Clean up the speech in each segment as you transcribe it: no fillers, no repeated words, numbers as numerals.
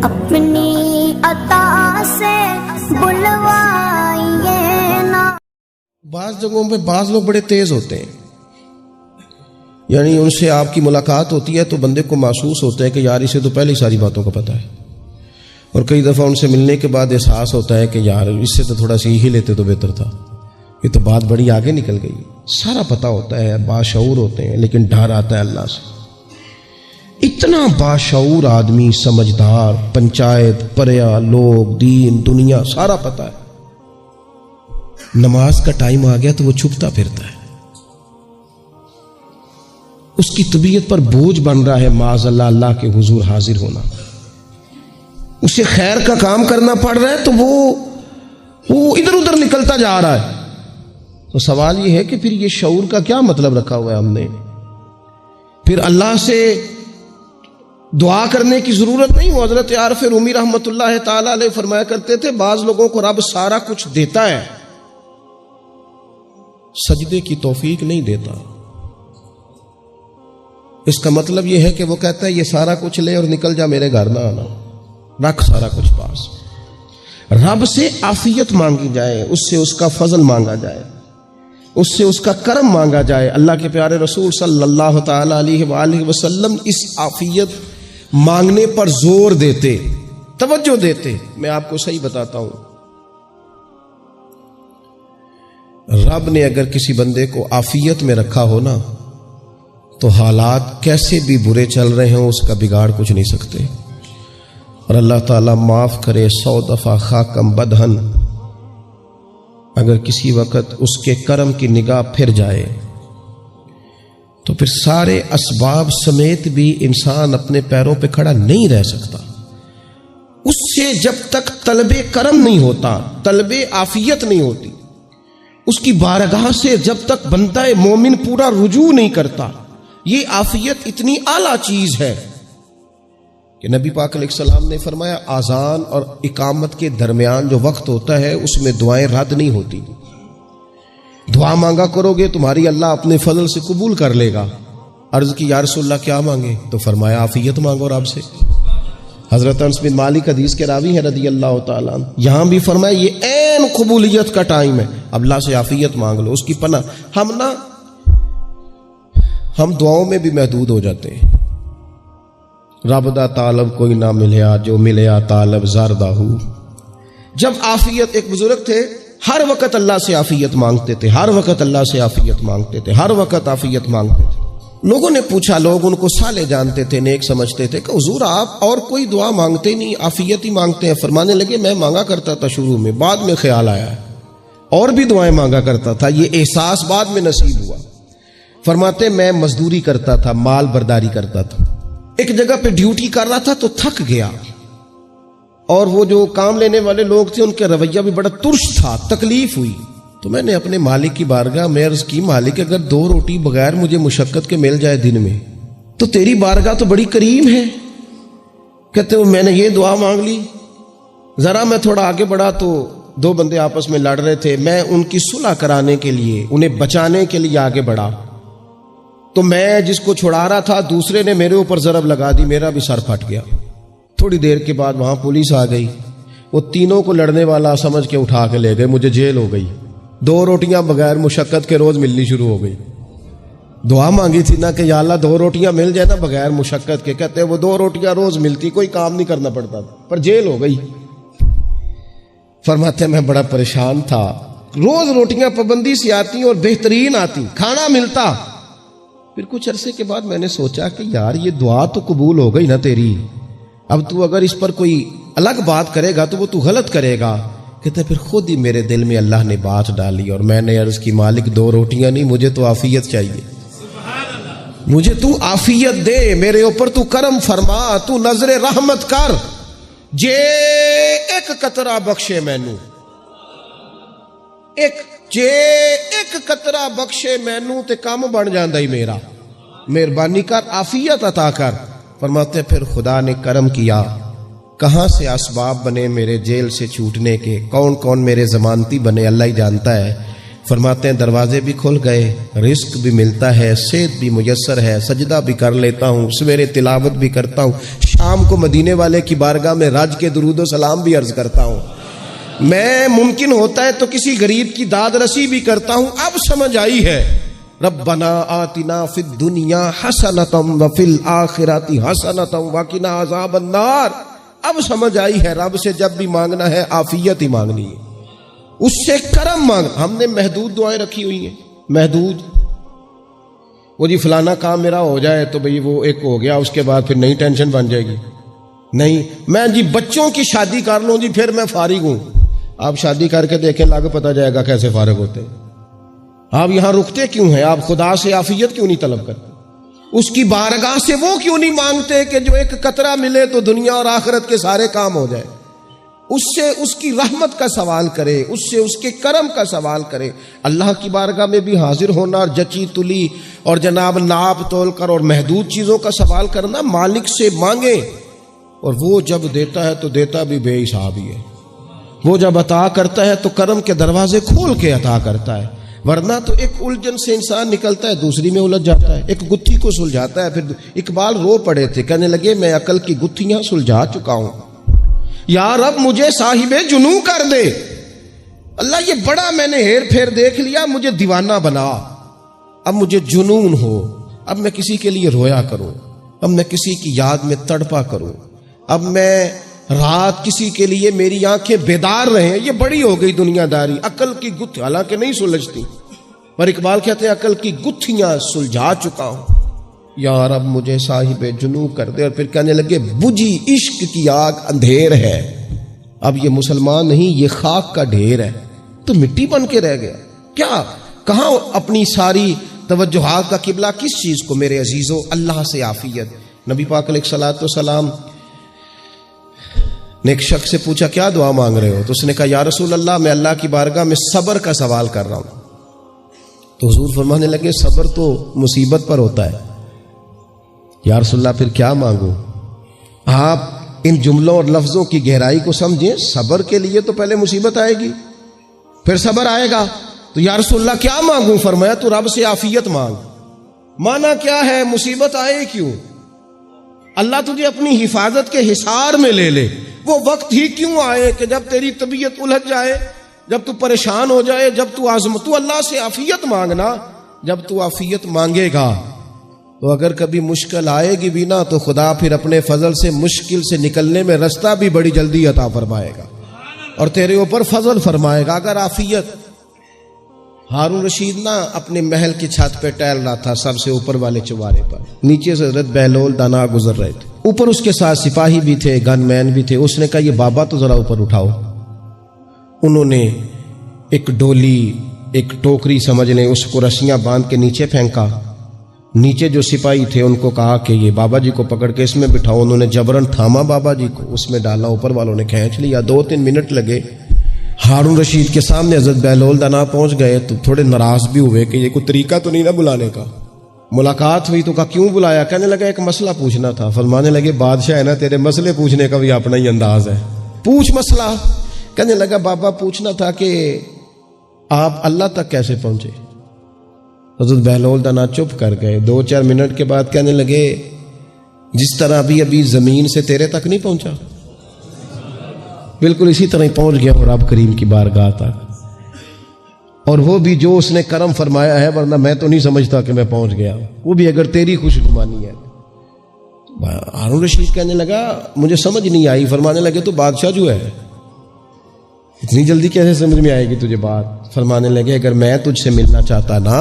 اپنی عطا سے بلوائیے نا۔ بعض جگہوں پہ بعض لوگ بڑے تیز ہوتے ہیں، یعنی ان سے آپ کی ملاقات ہوتی ہے تو بندے کو محسوس ہوتا ہے کہ یار اسے تو پہلے ہی ساری باتوں کا پتہ ہے، اور کئی دفعہ ان سے ملنے کے بعد احساس ہوتا ہے کہ یار اس سے تو تھوڑا سا ہی لیتے تو بہتر تھا، یہ تو بات بڑی آگے نکل گئی۔ سارا پتہ ہوتا ہے، باشعور ہوتے ہیں، لیکن ڈر آتا ہے اللہ سے۔ اتنا باشعور آدمی، سمجھدار، پنچایت، پریا، لوگ، دین، دنیا سارا پتہ ہے، نماز کا ٹائم آ گیا تو وہ چھپتا پھرتا ہے، اس کی طبیعت پر بوجھ بن رہا ہے معاذ اللہ اللہ کے حضور حاضر ہونا، اسے خیر کا کام کرنا پڑ رہا ہے تو وہ ادھر ادھر نکلتا جا رہا ہے۔ تو سوال یہ ہے کہ پھر یہ شعور کا کیا مطلب رکھا ہوا ہے ہم نے؟ پھر اللہ سے دعا کرنے کی ضرورت نہیں۔ وہ حضرت عارف رومی رحمۃ اللہ تعالی علیہ فرمایا کرتے تھے بعض لوگوں کو رب سارا کچھ دیتا ہے، سجدے کی توفیق نہیں دیتا۔ اس کا مطلب یہ ہے کہ وہ کہتا ہے یہ سارا کچھ لے اور نکل جا، میرے گھر نہ آنا، رکھ سارا کچھ پاس۔ رب سے عافیت مانگی جائے، اس سے اس کا فضل مانگا جائے، اس سے اس کا کرم مانگا جائے۔ اللہ کے پیارے رسول صلی اللہ تعالی علیہ وآلہ وسلم اس عافیت مانگنے پر زور دیتے، توجہ دیتے۔ میں آپ کو صحیح بتاتا ہوں، رب نے اگر کسی بندے کو عافیت میں رکھا ہو نا تو حالات کیسے بھی برے چل رہے ہوں اس کا بگاڑ کچھ نہیں سکتے۔ اور اللہ تعالیٰ معاف کرے 100 دفعہ خاکم بدہن، اگر کسی وقت اس کے کرم کی نگاہ پھر جائے تو پھر سارے اسباب سمیت بھی انسان اپنے پیروں پہ کھڑا نہیں رہ سکتا۔ اس سے جب تک طلب کرم نہیں ہوتا، طلب عافیت نہیں ہوتی، اس کی بارگاہ سے جب تک بندہ مومن پورا رجوع نہیں کرتا، یہ عافیت اتنی اعلیٰ چیز ہے کہ نبی پاک علیہ السلام نے فرمایا آذان اور اقامت کے درمیان جو وقت ہوتا ہے اس میں دعائیں رد نہیں ہوتی۔ دعا مانگا کرو گے تمہاری اللہ اپنے فضل سے قبول کر لے گا۔ عرض کی یا رسول اللہ کیا مانگے؟ تو فرمایا عافیت مانگو رب سے۔ حضرت انس بن مالک حدیث کے راوی ہے رضی اللہ تعالیٰ عنہ، یہاں بھی فرمایا یہ عین قبولیت کا ٹائم ہے، اب اللہ سے عافیت مانگ لو، اس کی پناہ۔ ہم دعاؤں میں بھی محدود ہو جاتے ہیں۔ رب دا طالب کوئی نہ ملیا، جو ملیا طالب زردہ ہو۔ جب عافیت، ایک بزرگ تھے ہر وقت اللہ سے عافیت مانگتے تھے، ہر وقت اللہ سے عافیت مانگتے تھے، ہر وقت عافیت مانگتے تھے۔ لوگوں نے پوچھا، لوگ ان کو صالح جانتے تھے، نیک سمجھتے تھے کہ حضور آپ اور کوئی دعا مانگتے نہیں، عافیت ہی مانگتے ہیں۔ فرمانے لگے میں مانگا کرتا تھا شروع میں، بعد میں خیال آیا اور بھی دعائیں مانگا کرتا تھا، یہ احساس بعد میں نصیب ہوا۔ فرماتے میں مزدوری کرتا تھا، مال برداری کرتا تھا، ایک جگہ پہ ڈیوٹی کر رہا تھا تو تھک گیا، اور وہ جو کام لینے والے لوگ تھے ان کا رویہ بھی بڑا ترش تھا، تکلیف ہوئی۔ تو میں نے اپنے مالک کی بارگاہ میں عرض کی مالک اگر 2 روٹی بغیر مجھے مشقت کے مل جائے دن میں تو تیری بارگاہ تو بڑی کریم ہے۔ کہتے ہو میں نے یہ دعا مانگ لی، ذرا میں تھوڑا آگے بڑھا تو 2 بندے آپس میں لڑ رہے تھے، میں ان کی صلح کرانے کے لیے، انہیں بچانے کے لیے آگے بڑھا، تو میں جس کو چھڑا رہا تھا دوسرے نے میرے اوپر ضرب لگا دی، میرا بھی سر پھٹ گیا۔ تھوڑی دیر کے بعد وہاں پولیس آ گئی، وہ تینوں کو لڑنے والا سمجھ کے اٹھا کے لے گئے، مجھے جیل ہو گئی۔ 2 روٹیاں بغیر مشقت کے روز ملنی شروع ہو گئی۔ دعا مانگی تھی نا کہ یا اللہ 2 روٹیاں مل جائے نا بغیر مشقت کے، کہتے وہ 2 روٹیاں روز ملتی، کوئی کام نہیں کرنا پڑتا تھا، پر جیل ہو گئی۔ فرماتے میں بڑا پریشان تھا، روز روٹیاں پابندی سے آتی اور بہترین آتی، کھانا ملتا۔ پھر کچھ عرصے کے بعد میں نے سوچا کہ یار یہ دعا تو قبول ہو گئی نا تیری، اب تو اگر اس پر کوئی الگ بات کرے گا تو وہ تو غلط کرے گا۔ کہتے پھر خود ہی میرے دل میں اللہ نے بات ڈالی اور میں نے عرض کی مالک 2 روٹیاں نہیں، مجھے تو عافیت چاہیے، مجھے تو عافیت دے، میرے اوپر تو کرم فرما، تو نظر رحمت کر، جے ایک قطرہ بخشے مینوں، ایک قطرہ بخشے مینوں تے کام بن جاندا ہی میرا، مہربانی کر عافیت عطا کر۔ فرماتے پھر خدا نے کرم کیا، کہاں سے اسباب بنے میرے جیل سے چھوٹنے کے، کون کون میرے ضمانتی بنے اللہ ہی جانتا ہے۔ فرماتے ہیں دروازے بھی کھل گئے، رزق بھی ملتا ہے، صحت بھی میسر ہے، سجدہ بھی کر لیتا ہوں، سویرے تلاوت بھی کرتا ہوں، شام کو مدینے والے کی بارگاہ میں رج کے درود و سلام بھی عرض کرتا ہوں، میں ممکن ہوتا ہے تو کسی غریب کی داد رسی بھی کرتا ہوں۔ اب سمجھ آئی ہے ربنا آتنا فی الدنیا حسنۃ وفی الآخرۃ حسنۃ وقنا عذاب النار۔ اب سمجھ آئی ہے رب سے جب بھی مانگنا ہے عافیت ہی مانگنی ہے، اس سے کرم مانگ۔ ہم نے محدود دعائیں رکھی ہوئی ہیں، محدود، وہ جی فلانا کام میرا ہو جائے تو بھئی وہ ایک ہو گیا، اس کے بعد پھر نئی ٹینشن بن جائے گی۔ نہیں، میں جی بچوں کی شادی کر لوں جی پھر میں فارغ ہوں۔ آپ شادی کر کے دیکھیں، لاگو پتہ جائے گا کیسے فارغ ہوتے ہیں۔ آپ یہاں رکتے کیوں ہیں؟ آپ خدا سے عافیت کیوں نہیں طلب کرتے؟ اس کی بارگاہ سے وہ کیوں نہیں مانگتے کہ جو ایک قطرہ ملے تو دنیا اور آخرت کے سارے کام ہو جائے؟ اس سے اس کی رحمت کا سوال کرے، اس سے اس کے کرم کا سوال کرے۔ اللہ کی بارگاہ میں بھی حاضر ہونا اور جچی تلی اور جناب ناپ تول کر اور محدود چیزوں کا سوال کرنا، مالک سے مانگے، اور وہ جب دیتا ہے تو دیتا بھی بے حساب ہی ہے۔ وہ جب عطا کرتا ہے تو کرم کے دروازے کھول کے عطا کرتا ہے، ورنہ تو ایک الجھن سے انسان نکلتا ہے دوسری میں الجھ جاتا ہے۔ ایک گتھی کو سلجھاتا ہے، پھر اقبال رو پڑے تھے، کہنے لگے میں عقل کی گتھیاں سلجھا چکا ہوں، یا رب مجھے صاحب جنوں کر دے۔ اللہ یہ بڑا میں نے ہیر پھیر دیکھ لیا، مجھے دیوانہ بنا، اب مجھے جنون ہو، اب میں کسی کے لیے رویا کروں، اب میں کسی کی یاد میں تڑپا کروں، اب میں رات کسی کے لیے میری آنکھیں بیدار رہیں۔ یہ بڑی ہو گئی دنیا داری، عقل کی گتھی حالانکہ نہیں سلجھتی، پر اقبال کہتے ہیں عقل کی گتھیاں سلجھا چکا ہوں، یا رب مجھے صاحب جنوں کر دے۔ اور پھر کہنے لگے بجھی عشق کی آگ اندھیر ہے، اب یہ مسلمان نہیں، یہ خاک کا ڈھیر ہے، تو مٹی بن کے رہ گیا۔ کیا کہاں اپنی ساری توجہات کا قبلہ کس چیز کو میرے عزیزو؟ اللہ سے عافیت۔ نبی پاک علیہ الصلوۃ والسلام نے ایک شخص سے پوچھا کیا دعا مانگ رہے ہو؟ تو اس نے کہا یا رسول اللہ میں اللہ کی بارگاہ میں صبر کا سوال کر رہا ہوں۔ تو حضور فرمانے لگے صبر تو مصیبت پر ہوتا ہے۔ یا رسول اللہ پھر کیا مانگوں؟ آپ ان جملوں اور لفظوں کی گہرائی کو سمجھیں، صبر کے لیے تو پہلے مصیبت آئے گی، پھر صبر آئے گا۔ تو یا رسول اللہ کیا مانگوں؟ فرمایا تو رب سے عافیت مانگ۔ مانا کیا ہے؟ مصیبت آئے کیوں؟ اللہ تجھے اپنی حفاظت کے حصار میں لے لے، وہ وقت ہی کیوں آئے کہ جب تیری طبیعت الجھ جائے، جب تو پریشان ہو جائے، جب تو تو اللہ سے عافیت مانگنا۔ جب تو عافیت مانگے گا تو اگر کبھی مشکل آئے گی بھی نا، تو خدا پھر اپنے فضل سے مشکل سے نکلنے میں رستہ بھی بڑی جلدی عطا فرمائے گا اور تیرے اوپر فضل فرمائے گا۔ اگر عافیت، ہارون رشید نا اپنے محل کی چھت پہ ٹہل رہا تھا، سب سے اوپر والے چوارے پر، نیچے سے حضرت بہلول دانا گزر رہے تھے، اوپر اس کے ساتھ سپاہی بھی تھے، گن مین بھی تھے۔ اس نے کہا یہ بابا تو ذرا اوپر اٹھاؤ۔ انہوں نے ایک ڈولی، ایک ٹوکری سمجھ لیں، اس کو رسیاں باندھ کے نیچے پھینکا۔ نیچے جو سپاہی تھے ان کو کہا کہ یہ بابا جی کو پکڑ کے اس میں بٹھاؤ۔ انہوں نے جبرن تھاما بابا جی کو، اس میں ڈالا، اوپر والوں نے کھینچ لیا۔ 2-3 منٹ لگے، ہارون رشید کے سامنے حضرت بہلول دانا پہنچ گئے تو تھوڑے ناراض بھی ہوئے کہ یہ کوئی طریقہ تو نہیں نا بلانے کا۔ ملاقات ہوئی تو کہا کیوں بلایا؟ کہنے لگا ایک مسئلہ پوچھنا تھا۔ فرمانے لگے بادشاہ ہے نا، تیرے مسئلے پوچھنے کا بھی اپنا ہی انداز ہے، پوچھ مسئلہ۔ کہنے لگا بابا پوچھنا تھا کہ آپ اللہ تک کیسے پہنچے؟ حضرت بہلول دانا چپ کر گئے۔ 2-4 منٹ کے بعد کہنے لگے جس طرح ابھی زمین سے تیرے تک نہیں پہنچا، بالکل اسی طرح ہی پہنچ گیا اور رب کریم کی بارگاہ تک، اور وہ بھی جو اس نے کرم فرمایا ہے، ورنہ میں تو نہیں سمجھتا کہ میں پہنچ گیا، وہ بھی اگر تیری خوش گمانی ہے۔ ہارون رشید کہنے لگا مجھے سمجھ نہیں آئی۔ فرمانے لگے تو بادشاہ جو ہے اتنی جلدی کیسے سمجھ میں آئے گی تجھے بات؟ فرمانے لگے اگر میں تجھ سے ملنا چاہتا نا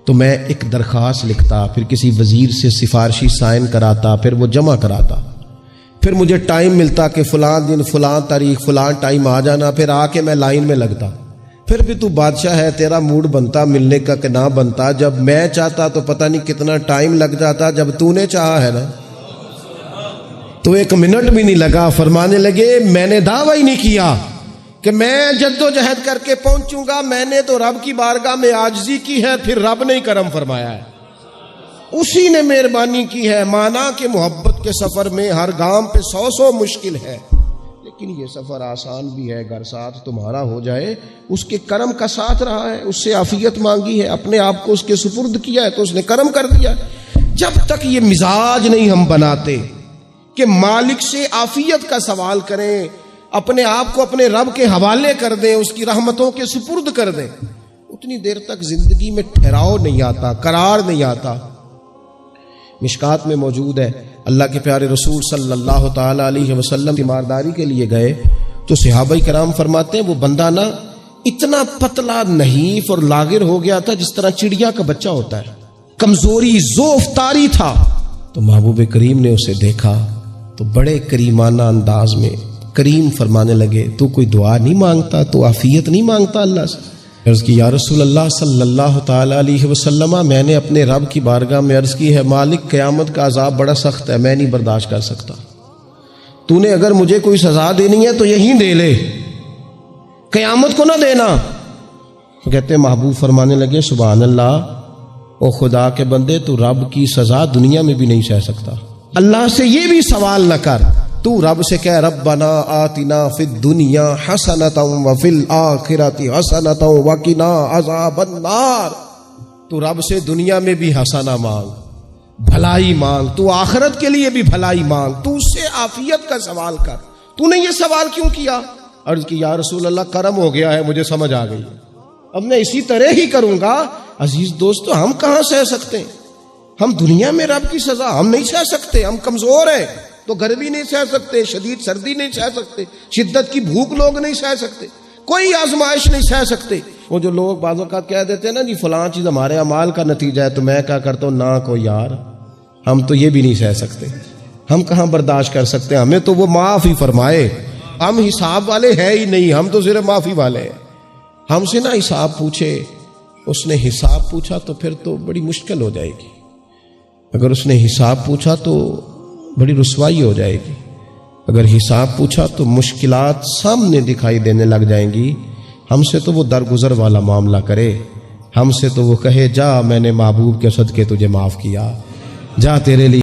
تو میں ایک درخواست لکھتا، پھر کسی وزیر سے سفارشی سائن کراتا، پھر وہ جمع کراتا، پھر مجھے ٹائم ملتا کہ فلاں دن فلاں تاریخ فلاں ٹائم آ جانا، پھر آ کے میں لائن میں لگتا، پھر بھی تو بادشاہ ہے، تیرا موڈ بنتا ملنے کا کہ نہ بنتا۔ جب میں چاہتا تو پتہ نہیں کتنا ٹائم لگ جاتا، جب تو نے چاہا ہے نا تو 1 منٹ بھی نہیں لگا۔ فرمانے لگے میں نے دعویٰ ہی نہیں کیا کہ میں جد و جہد کر کے پہنچوں گا، میں نے تو رب کی بارگاہ میں عاجزی کی ہے، پھر رب نے ہی کرم فرمایا ہے، اسی نے مہربانی کی ہے۔ مانا کہ محبت کے سفر میں ہر گام پہ 100 مشکل ہے، لیکن یہ سفر آسان بھی ہے، گھر ساتھ تمہارا ہو جائے، اس کے کرم کا ساتھ رہا ہے، اس سے عافیت مانگی ہے، اپنے آپ کو اس کے سپرد کیا ہے تو اس نے کرم کر دیا۔ جب تک یہ مزاج نہیں ہم بناتے کہ مالک سے عافیت کا سوال کریں، اپنے آپ کو اپنے رب کے حوالے کر دیں، اس کی رحمتوں کے سپرد کر دیں، اتنی دیر تک زندگی میں ٹھہراؤ نہیں آتا، قرار نہیں آتا۔ مشکات میں موجود ہے، اللہ کے پیارے رسول صلی اللہ تعالی علیہ وسلم تیمارداری کے لیے گئے تو صحابہ کرام فرماتے ہیں وہ بندہ نا اتنا پتلا نحیف اور لاغر ہو گیا تھا جس طرح چڑیا کا بچہ ہوتا ہے، کمزوری ضعف طاری تھا۔ تو محبوب کریم نے اسے دیکھا تو بڑے کریمانہ انداز میں کریم فرمانے لگے، تو کوئی دعا نہیں مانگتا، تو عافیت نہیں مانگتا اللہ سے؟ عرض کی یا رسول اللہ صلی اللہ تعالی علیہ وسلم، میں نے اپنے رب کی بارگاہ میں عرض کی ہے مالک قیامت کا عذاب بڑا سخت ہے، میں نہیں برداشت کر سکتا، تو نے اگر مجھے کوئی سزا دینی ہے تو یہیں دے لے، قیامت کو نہ دینا۔ کہتے محبوب فرمانے لگے سبحان اللہ، او خدا کے بندے تو رب کی سزا دنیا میں بھی نہیں سہ سکتا، اللہ سے یہ بھی سوال نہ کر، تو رب سے کہہ ربنا آتنا فی الدنیا حسنۃ وفی الآخرۃ حسنۃ وقنا عذاب النار، تو رب سے دنیا میں بھی حسنہ مانگ، بھلائی مانگ، تو آخرت کے لیے بھی بھلائی مانگ، تو اس سے عافیت کا سوال کر، تو نے یہ سوال کیوں کیا؟ عرض کی یا رسول اللہ کرم ہو گیا ہے، مجھے سمجھ آ گئی، اب میں اسی طرح ہی کروں گا۔ عزیز دوستو، ہم کہاں سہ سکتے ہیں؟ ہم دنیا میں رب کی سزا ہم نہیں سہ سکتے، ہم کمزور ہیں تو گرمی نہیں سہ سکتے، شدید سردی نہیں سہ سکتے، شدت کی بھوک لوگ نہیں سہ سکتے، کوئی آزمائش نہیں سہ سکتے۔ وہ جو لوگ بعض اوقات کہہ دیتے ہیں نا جی فلاں چیز ہمارے اعمال کا نتیجہ ہے، تو میں کیا کرتا ہوں، نہ کو یار ہم تو یہ بھی نہیں سہ سکتے، ہم کہاں برداشت کر سکتے، ہمیں تو وہ معاف ہی فرمائے، ہم حساب والے ہے ہی نہیں، ہم تو صرف معافی والے ہیں۔ ہم سے نہ حساب پوچھے، اس نے حساب پوچھا تو پھر تو بڑی مشکل ہو جائے گی، اگر اس نے حساب پوچھا تو بڑی رسوائی ہو جائے گی، اگر حساب پوچھا تو مشکلات سامنے دکھائی دینے لگ جائیں گی۔ ہم سے تو وہ درگزر والا معاملہ کرے، ہم سے تو وہ کہے جا میں نے محبوب کے صدقے تجھے معاف کیا، جا تیرے لیے